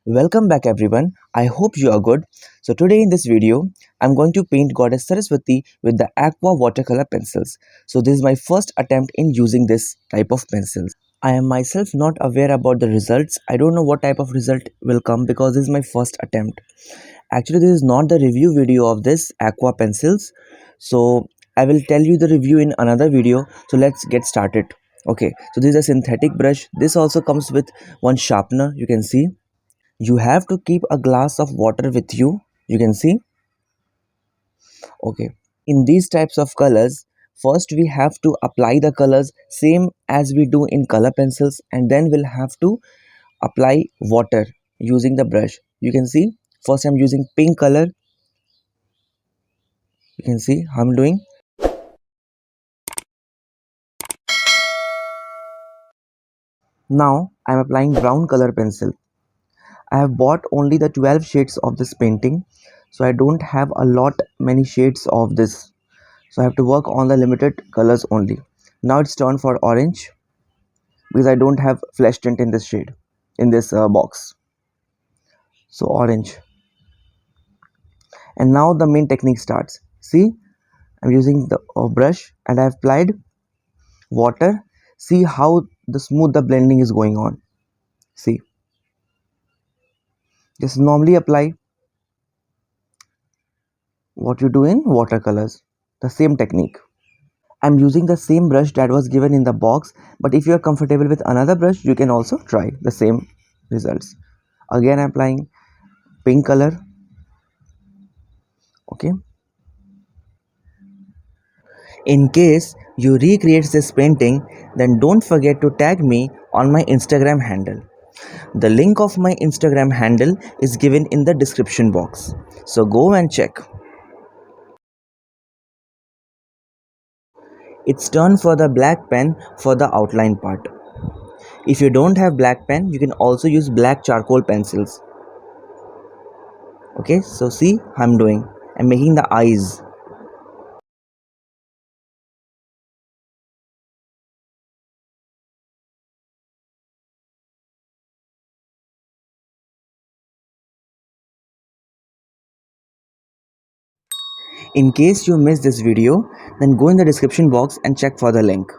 Welcome back everyone. I hope you are good. So today in this video, I'm going to paint goddess Saraswati with the Aqua watercolor pencils. So this is my first attempt in using this type of pencils. I am myself not aware about the results. I don't know what type of result will come because this is my first attempt. Actually, this is not the review video of this Aqua pencils. So I will tell you the review in another video. So let's get started. Okay, so this is a synthetic brush. This also comes with one sharpener, you can see. You have to keep a glass of water with you can see. Okay, in these types of colors, first we have to apply the colors same as we do in color pencils, and then we'll have to apply water using the brush. You can see, first I'm using pink color. You can see how I'm doing. Now I'm applying brown color pencil. I have bought only the 12 shades of this painting, so I don't have a lot many shades of this, so I have to work on the limited colors only. Now it's turn for orange because I don't have flesh tint in this shade, in this box. So orange. And now the main technique starts. See, I'm using the brush and I have applied water. See how the smooth the blending is going on. See, just normally apply what you do in watercolors, the same technique. I'm using the same brush that was given in the box, but if you are comfortable with another brush, you can also try the same results. Again, I'm applying pink color. Okay. In case you recreate this painting, then don't forget to tag me on my Instagram handle. The link of my Instagram handle is given in the description box. So go and check. It's turn for the black pen for the outline part. If you don't have black pen, you can also use black charcoal pencils. Okay, so see how I'm doing. I'm making the eyes. In case you missed this video, then go in the description box and check for the link.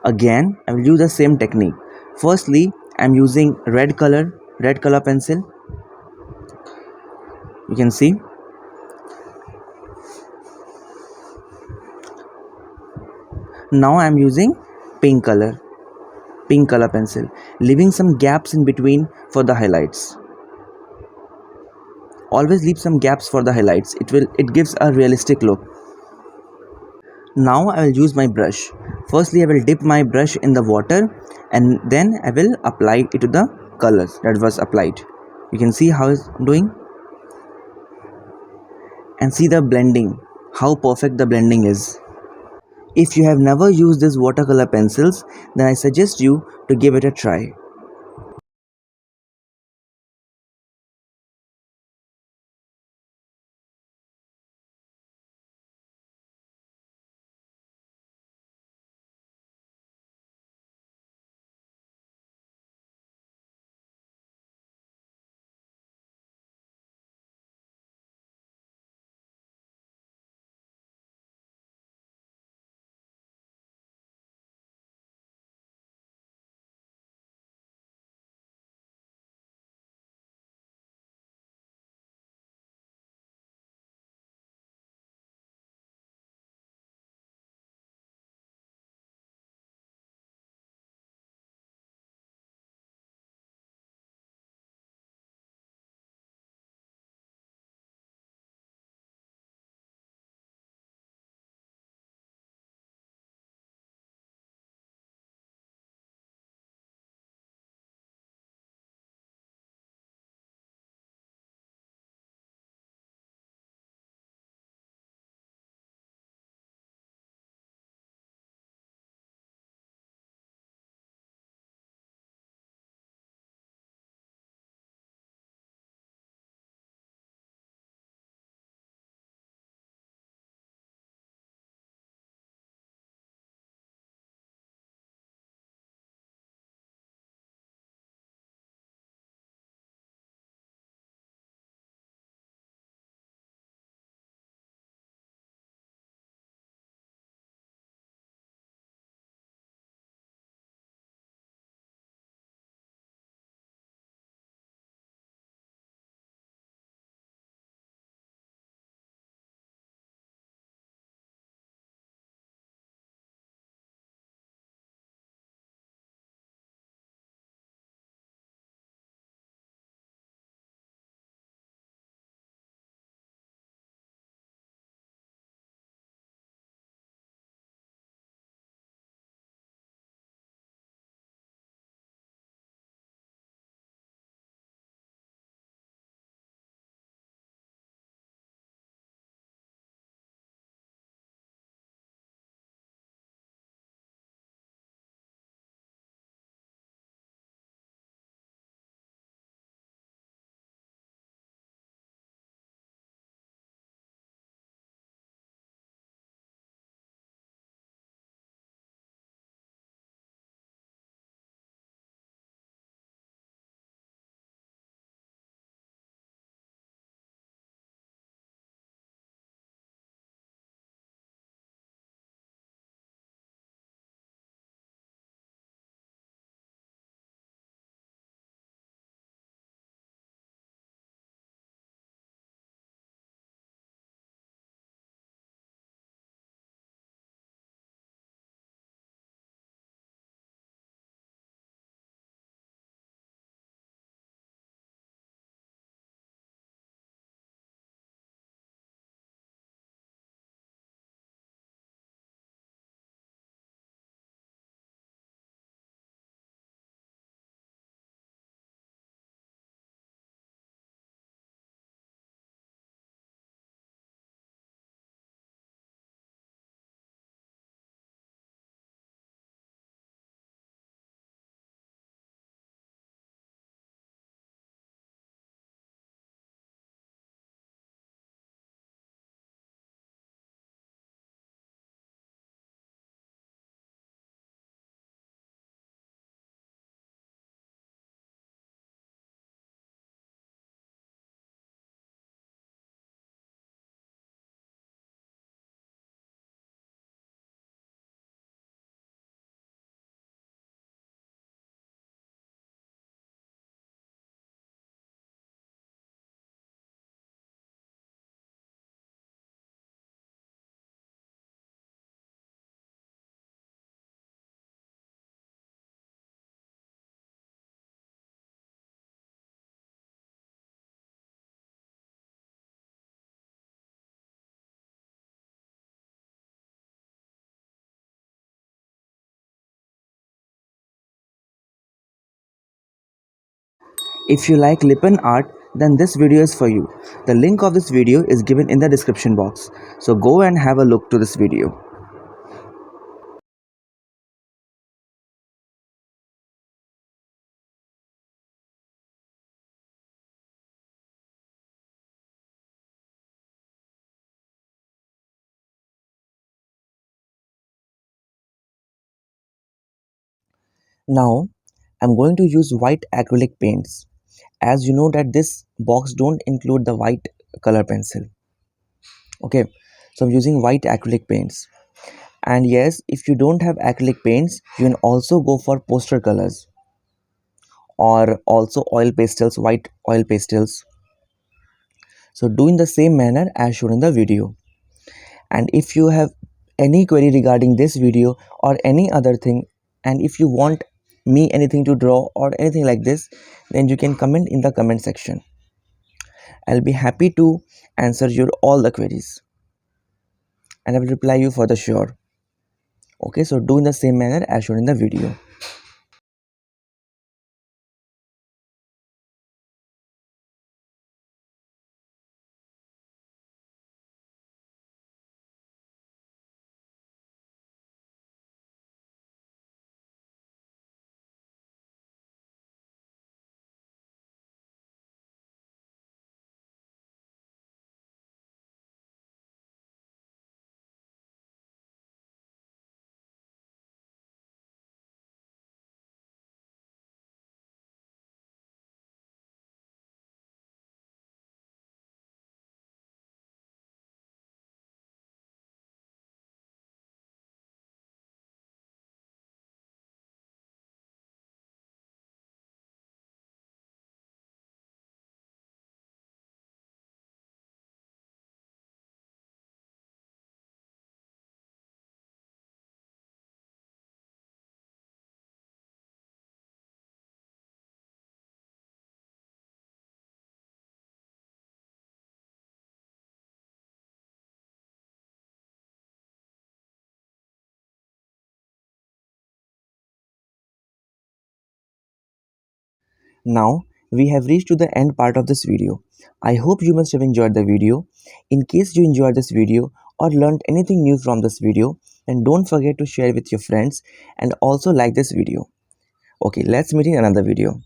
Again, I will use the same technique. Firstly, I'm using red color pencil. You can see. Now I'm using pink color pencil, leaving some gaps in between for the highlights. Always leave some gaps for the highlights. It gives a realistic look. Now I will use my brush. Firstly, I will dip my brush in the water and then I will apply it to the colors that was applied. You can see how it's doing. And see the blending, how perfect the blending is. If you have never used these watercolor pencils, then I suggest you to give it a try. If you like lip art, then this video is for you. The link of this video is given in the description box. So go and have a look to this video. Now I'm going to use white acrylic paints. As you know that this box don't include the white color pencil. Okay, so I'm using white acrylic paints. And yes, if you don't have acrylic paints, you can also go for poster colors or also oil pastels, white oil pastels. So do in the same manner as shown in the video. And if you have any query regarding this video or any other thing, and if you want me anything to draw or anything like this, then you can comment in the comment section. I'll be happy to answer your all the queries and I will reply you for the sure. Okay, so do in the same manner as shown in the video. Now we have reached to the end part of this video. I hope you must have enjoyed the video. In case you enjoyed this video or learned anything new from this video, then don't forget to share with your friends and also like this video. Okay, let's meet in another video.